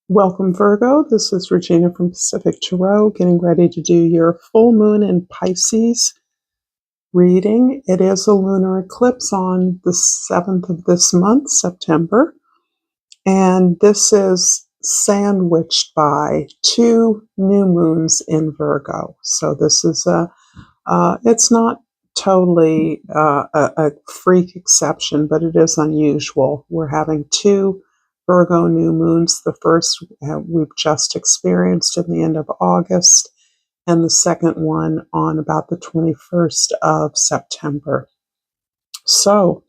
Welcome, Virgo. This is Regina from Pacific Tarot, getting ready to do your full moon in Pisces reading. It is a lunar eclipse on the 7th of this month, September, and this is sandwiched by two new moons in Virgo. So this is it's not totally a freak exception, but it is unusual. We're having two Virgo new moons. The first we've just experienced in the end of August, and the second one on about the 21st of September. So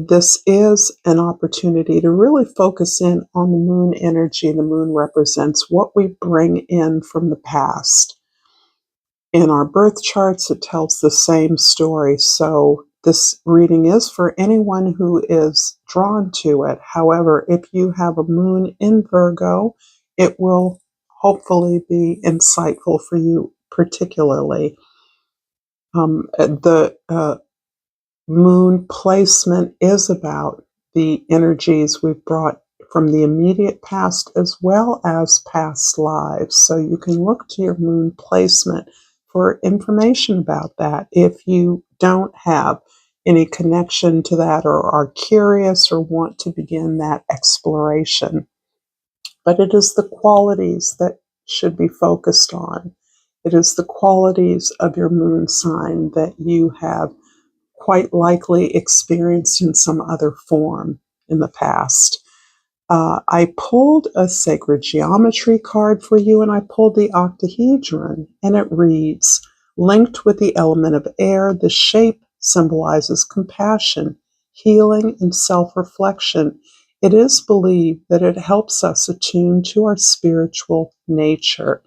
this is an opportunity to really focus in on the moon energy. The moon represents what we bring in from the past. In our birth charts, it tells the same story. So this reading is for anyone who is drawn to it. However, if you have a moon in Virgo, it will hopefully be insightful for you particularly. The moon placement is about the energies we've brought from the immediate past as well as past lives. So you can look to your moon placement for information about that if you don't have any connection to that or are curious or want to begin that exploration. But it is the qualities that should be focused on. It is the qualities of your moon sign that you have quite likely experienced in some other form in the past. I pulled a sacred geometry card for you, and I pulled the octahedron, and it reads, linked with the element of air, the shape symbolizes compassion, healing, and self-reflection. It is believed that it helps us attune to our spiritual nature.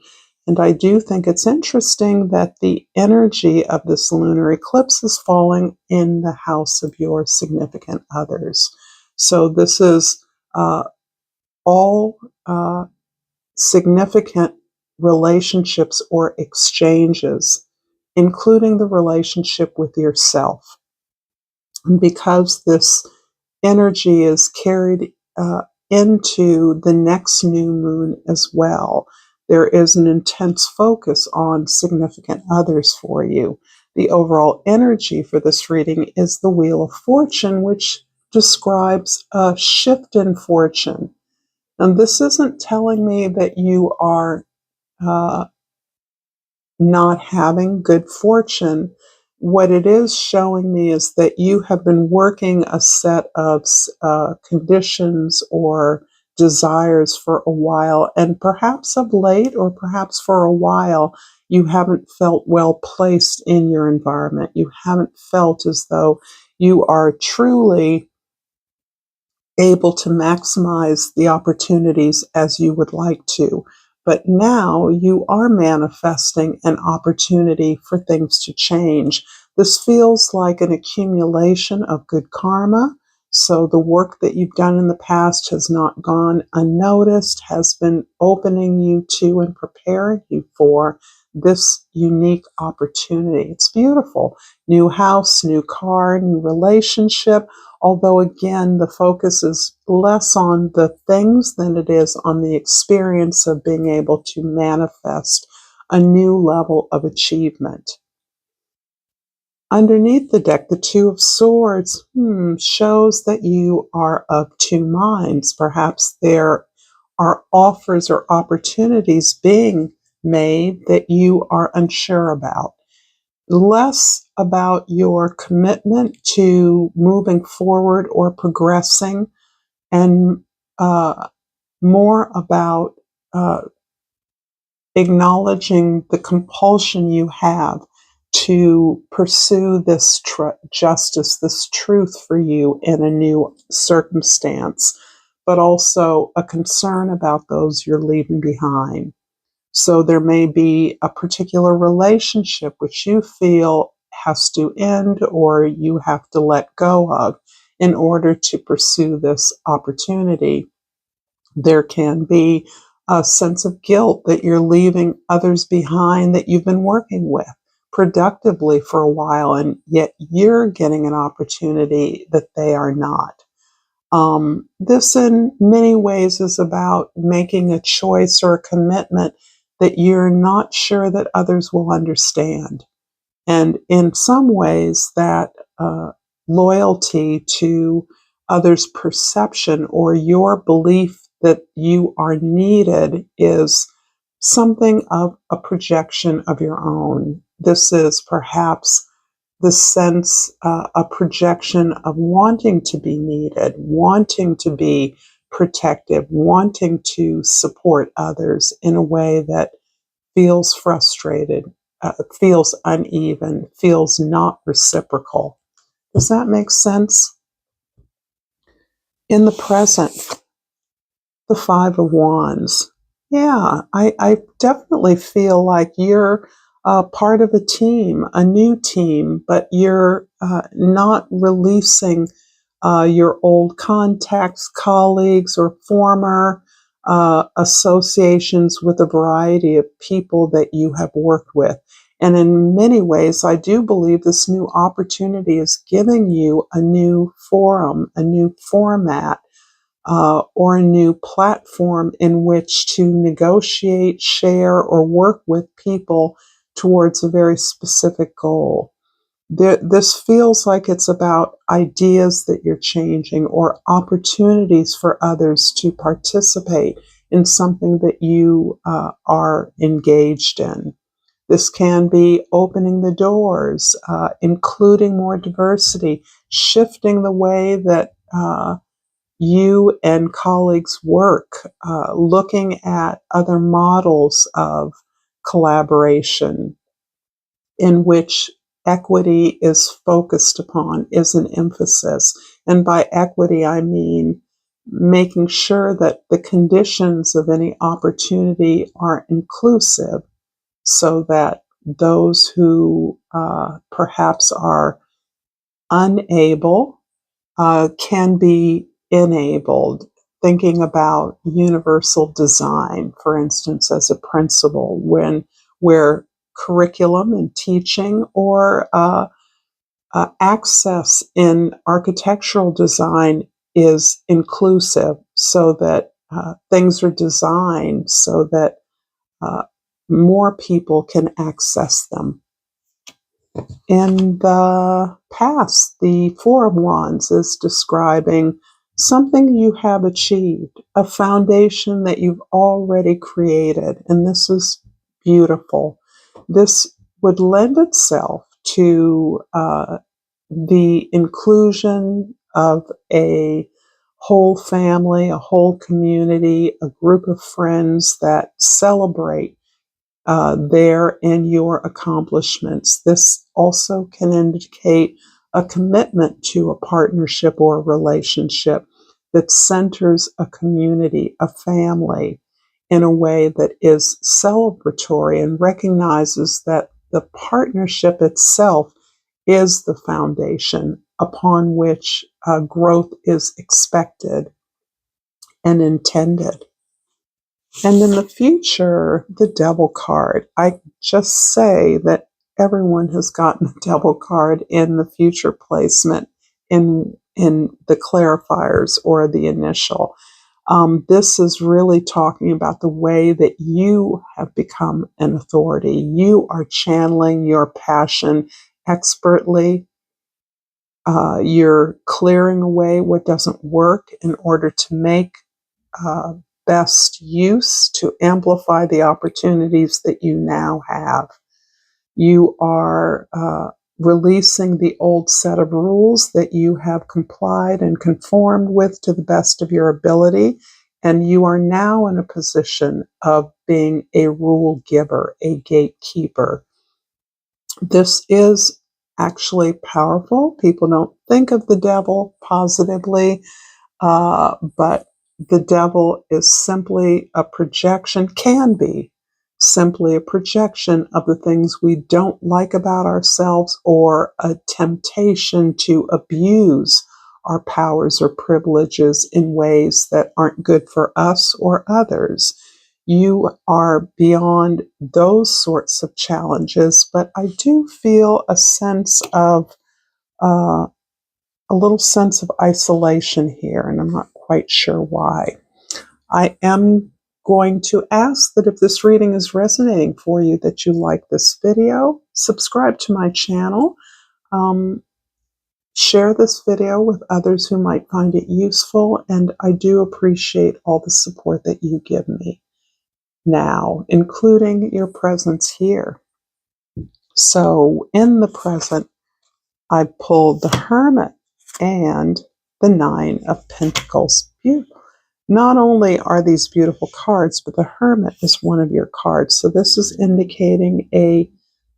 And I do think it's interesting that the energy of this lunar eclipse is falling in the house of your significant others. So this is all significant relationships or exchanges, including the relationship with yourself. And because this energy is carried into the next new moon as well, there is an intense focus on significant others for you. The overall energy for this reading is the Wheel of Fortune, which describes a shift in fortune. And this isn't telling me that you are not having good fortune. What it is showing me is that you have been working a set of conditions or desires for a while, and perhaps of late or perhaps for a while, you haven't felt well placed in your environment. You haven't felt as though you are truly able to maximize the opportunities as you would like to. But now you are manifesting an opportunity for things to change. This feels like an accumulation of good karma. So the work that you've done in the past has not gone unnoticed, has been opening you to and preparing you for this unique opportunity. It's beautiful. New house, new car, new relationship. Although, again, the focus is less on the things than it is on the experience of being able to manifest a new level of achievement. Underneath the deck, the Two of Swords shows that you are of two minds. Perhaps there are offers or opportunities being made that you are unsure about. Less about your commitment to moving forward or progressing, and more about acknowledging the compulsion you have to pursue this justice, this truth for you in a new circumstance, but also a concern about those you're leaving behind. So there may be a particular relationship which you feel has to end or you have to let go of in order to pursue this opportunity. There can be a sense of guilt that you're leaving others behind that you've been working with productively for a while, and yet you're getting an opportunity that they are not. This in many ways is about making a choice or a commitment that you're not sure that others will understand. And in some ways, that loyalty to others' perception or your belief that you are needed is something of a projection of your own. This is perhaps the sense, a projection of wanting to be needed, wanting to be protective, wanting to support others in a way that feels frustrated, feels uneven, feels not reciprocal. Does that make sense? In the present, the Five of Wands. Yeah, I definitely feel like you're part of a team, a new team, but you're not releasing your old contacts, colleagues, or former associations with a variety of people that you have worked with. And in many ways, I do believe this new opportunity is giving you a new forum, a new format, or a new platform in which to negotiate, share, or work with people towards a very specific goal. This feels like it's about ideas that you're changing or opportunities for others to participate in something that you are engaged in. This can be opening the doors, including more diversity, shifting the way that you and colleagues work, looking at other models of collaboration in which equity is focused upon, is an emphasis. And by equity, I mean making sure that the conditions of any opportunity are inclusive so that those who perhaps are unable can be enabled. Thinking about universal design, for instance, as a principle, where curriculum and teaching or access in architectural design is inclusive, so that things are designed so that uh, more people can access them. In the past, the Four of Wands is describing something you have achieved, a foundation that you've already created, and this is beautiful. This would lend itself to the inclusion of a whole family, a whole community, a group of friends that celebrate their and your accomplishments. This also can indicate a commitment to a partnership or a relationship that centers a community, a family, in a way that is celebratory and recognizes that the partnership itself is the foundation upon which growth is expected and intended. And in the future, the Devil card. I just say that everyone has gotten the Devil card in the future placement in the clarifiers or the initial. This is really talking about the way that you have become an authority. You are channeling your passion expertly. You're clearing away what doesn't work in order to make uh, best use to amplify the opportunities that you now have. You are releasing the old set of rules that you have complied and conformed with to the best of your ability, and you are now in a position of being a rule giver, a gatekeeper. This is actually powerful. People don't think of the devil positively, but the devil is simply a projection, can be simply a projection of the things we don't like about ourselves, or a temptation to abuse our powers or privileges in ways that aren't good for us or others. You are beyond those sorts of challenges, but I do feel a sense of a little sense of isolation here, and I'm not quite sure why. I am going to ask that if this reading is resonating for you, that you like this video, subscribe to my channel, um, share this video with others who might find it useful, and I do appreciate all the support that you give me now, including your presence here. So in the present, I pulled the Hermit and the Nine of Pentacles. Beautiful. Not only are these beautiful cards, but the Hermit is one of your cards. So this is indicating a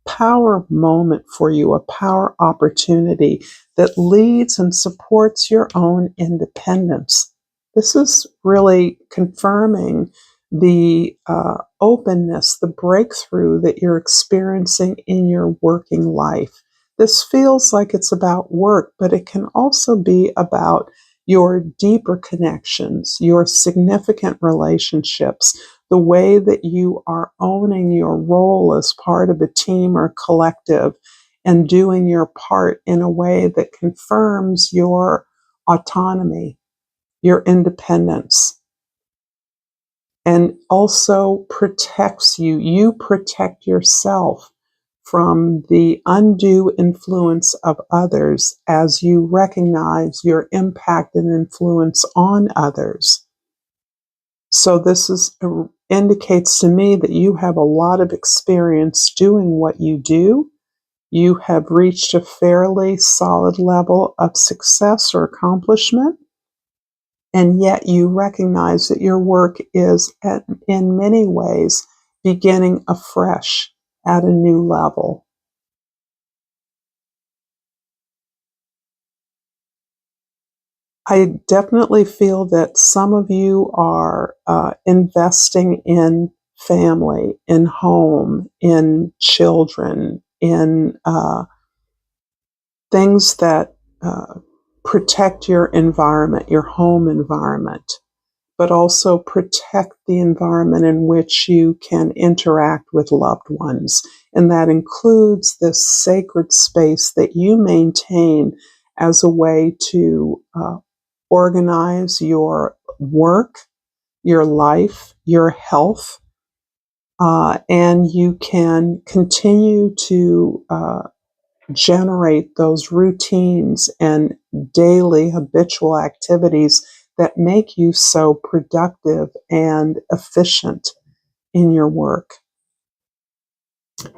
power moment for you, a power opportunity that leads and supports your own independence. This is really confirming the openness, the breakthrough that you're experiencing in your working life. This feels like it's about work, but it can also be about your deeper connections, your significant relationships, the way that you are owning your role as part of a team or collective and doing your part in a way that confirms your autonomy, your independence, and also protects you. You protect yourself from the undue influence of others as you recognize your impact and influence on others. So this indicates to me that you have a lot of experience doing what you do. You have reached a fairly solid level of success or accomplishment, and yet you recognize that your work is, in many ways, beginning afresh at a new level. I definitely feel that some of you are investing in family, in home, in children, in things that protect your environment, your home environment, but also protect the environment in which you can interact with loved ones. And that includes this sacred space that you maintain as a way to organize your work, your life, your health, and you can continue to generate those routines and daily habitual activities that make you so productive and efficient in your work.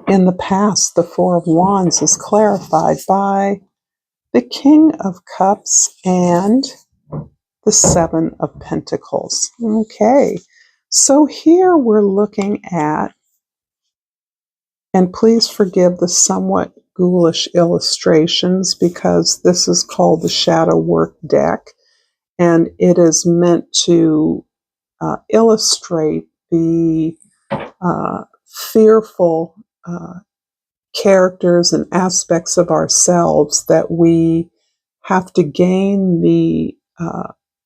In the past, the Four of Wands is clarified by the King of Cups and the Seven of Pentacles. Okay, so here we're looking at, and please forgive the somewhat ghoulish illustrations because this is called the Shadow Work deck, and it is meant to illustrate the fearful characters and aspects of ourselves that we have to gain the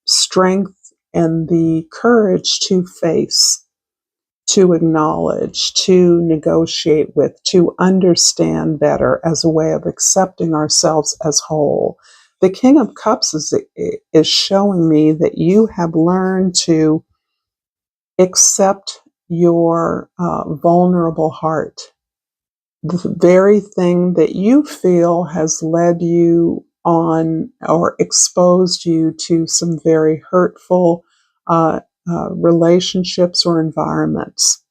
strength and the courage to face, to acknowledge, to negotiate with, to understand better as a way of accepting ourselves as whole. The King of Cups is showing me that you have learned to accept your vulnerable heart, the very thing that you feel has led you on or exposed you to some very hurtful relationships or environments.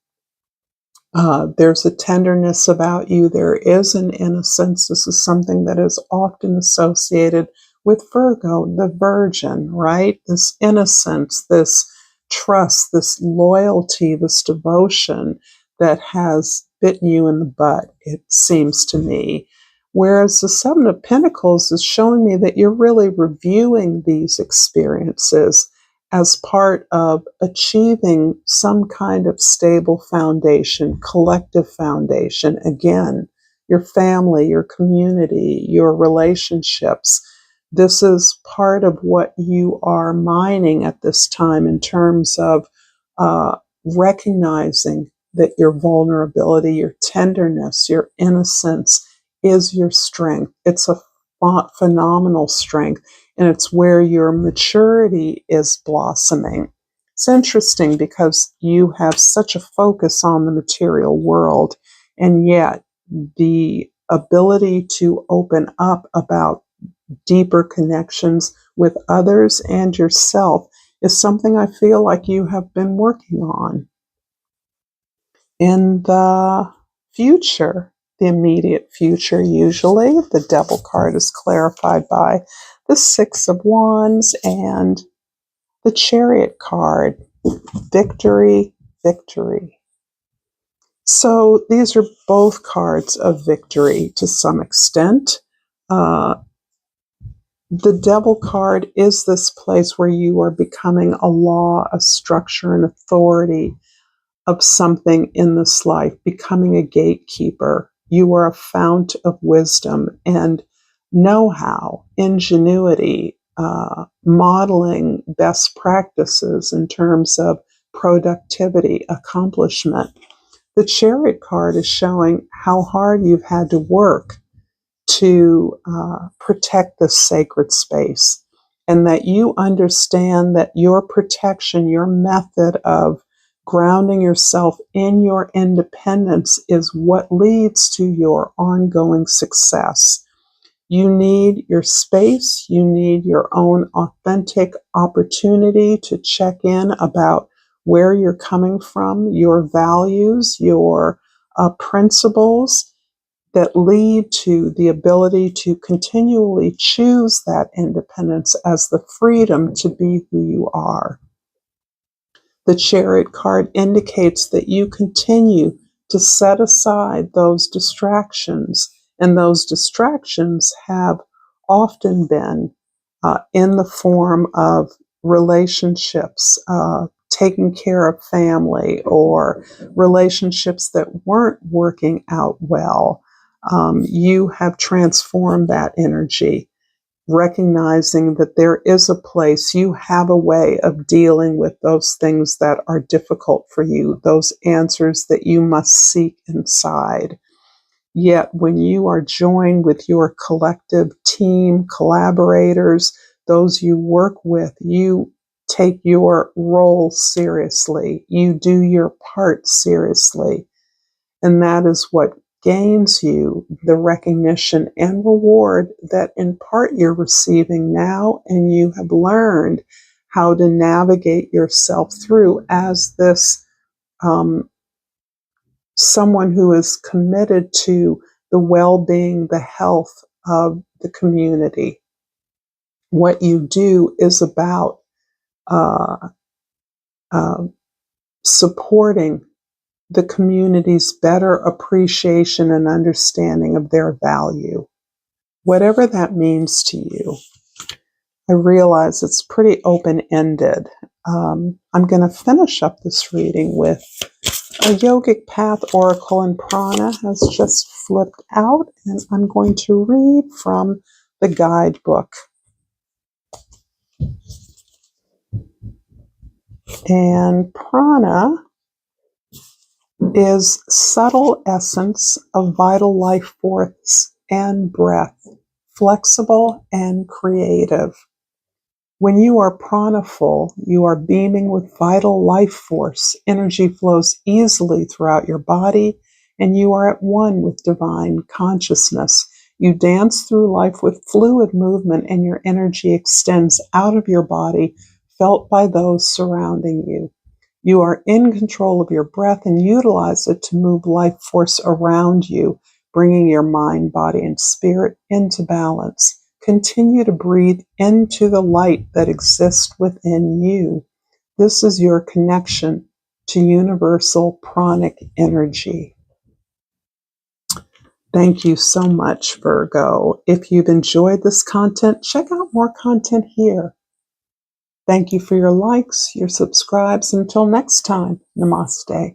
There's a tenderness about you. There is an innocence. This is something that is often associated with Virgo, the virgin, right? This innocence, this trust, this loyalty, this devotion that has bitten you in the butt, it seems to me. Whereas the Seven of Pentacles is showing me that you're really reviewing these experiences as part of achieving some kind of stable foundation, collective foundation. Again, your family, your community, your relationships. This is part of what you are mining at this time in terms of recognizing that your vulnerability, your tenderness, your innocence is your strength. It's a phenomenal strength, and it's where your maturity is blossoming. It's interesting because you have such a focus on the material world, and yet the ability to open up about deeper connections with others and yourself is something I feel like you have been working on. In the future, the immediate future, usually, the Devil card is clarified by the Six of Wands and the Chariot card. Victory, victory. So these are both cards of victory to some extent. The Devil card is this place where you are becoming a law, a structure, an authority of something in this life, becoming a gatekeeper. You are a fount of wisdom and know-how, ingenuity, modeling best practices in terms of productivity, accomplishment. The Chariot card is showing how hard you've had to work to protect this sacred space, and that you understand that your protection, your method of grounding yourself in your independence is what leads to your ongoing success. You need your space, you need your own authentic opportunity to check in about where you're coming from, your values, your principles that lead to the ability to continually choose that independence as the freedom to be who you are. The Chariot card indicates that you continue to set aside those distractions, and those distractions have often been in the form of relationships, taking care of family, or relationships that weren't working out well. You have transformed that energy, recognizing that there is a place, you have a way of dealing with those things that are difficult for you, those answers that you must seek inside. Yet when you are joined with your collective team, collaborators, those you work with, you take your role seriously, you do your part seriously, and that is what gains you the recognition and reward that in part you're receiving now, and you have learned how to navigate yourself through as this someone who is committed to the well-being, the health of the community. What you do is about supporting the community's better appreciation and understanding of their value. Whatever that means to you, I realize it's pretty open-ended. I'm going to finish up this reading with a Yogic Path Oracle, and Prana has just flipped out, and I'm going to read from the guidebook. And Prana is subtle essence of vital life force and breath, flexible and creative. When you are pranaful, you are beaming with vital life force. Energy flows easily throughout your body, and you are at one with divine consciousness. You dance through life with fluid movement, and your energy extends out of your body, felt by those surrounding you. You are in control of your breath and utilize it to move life force around you, bringing your mind, body, and spirit into balance. Continue to breathe into the light that exists within you. This is your connection to universal pranic energy. Thank you so much, Virgo. If you've enjoyed this content, check out more content here. Thank you for your likes, your subscribes. Until next time, namaste.